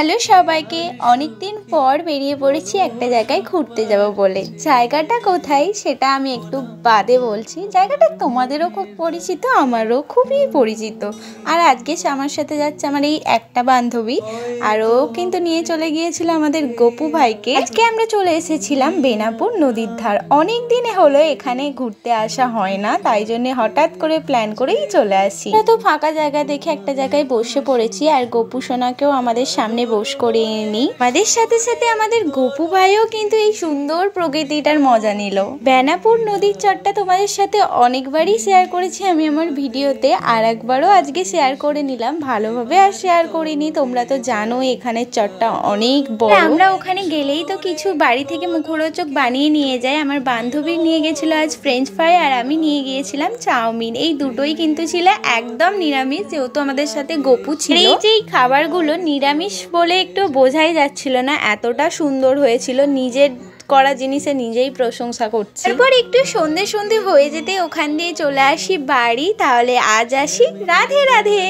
Hello সবাইকে, অনেক দিন পর বেরিয়ে পড়েছি একটা জায়গায় ঘুরতে যাব বলে। জায়গাটা কোথায় সেটা আমি একটু বাদে বলছি। জায়গাটা তোমাদেরও খুব পরিচিত, আমারও খুবই পরিচিত। আর আজকে আমার সাথে যাচ্ছে আমার এই একটা বান্ধবী, আরও কিন্তু নিয়ে চলে গিয়েছিল আমাদের গপু ভাইকে। আজকে আমরা চলে এসেছিলাম বেনাপুর নদীর ধার। অনেক দিনে হলো এখানে ঘুরতে আসা হয় না, তাই জন্য হঠাৎ করে প্ল্যান করেই চলে আসি। তো ফাঁকা জায়গা দেখে একটা জায়গায় বসে পড়েছি, আর গপু সোনাকেও আমাদের সামনে বস করে নিই। আমাদের সাথে সাথে আমাদের গপু ভাইও কিন্তু এই সুন্দর প্রকৃতিটার মজা নিল। বেনাপুর নদীর চরটা তোমাদের সাথে অনেকবারই শেয়ার করেছি আমি আমার ভিডিওতে, আর একবারও আজকে শেয়ার করে নিলাম। ভালোভাবে আর শেয়ার করিনি, তোমরা তো জানো এখানের চরটা অনেক বড়। আমরা ওখানে গেলেই তো কিছু বাড়ি থেকে মুখরোচক বানিয়ে নিয়ে যাই। আমার বান্ধবী নিয়ে গেছিল আজ ফ্রেঞ্চ ফ্রাই, আর আমি নিয়ে গিয়েছিলাম চাউমিন। এই দুটোই কিন্তু ছিল একদম নিরামিষ, যেহেতু আমাদের সাথে গপু ছিল। এই যে খাবারগুলো নিরামিষ বলে একটু বোঝাই যাচ্ছিল না, এতটা সুন্দর হয়েছিল। নিজের করা জিনিসে নিজেই প্রশংসা করছি। এরপর একটু সন্ধে সন্ধে হয়ে যেতে ওখান দিয়ে চলে আসি বাড়ি। তাহলে আজ আসি, রাধে রাধে।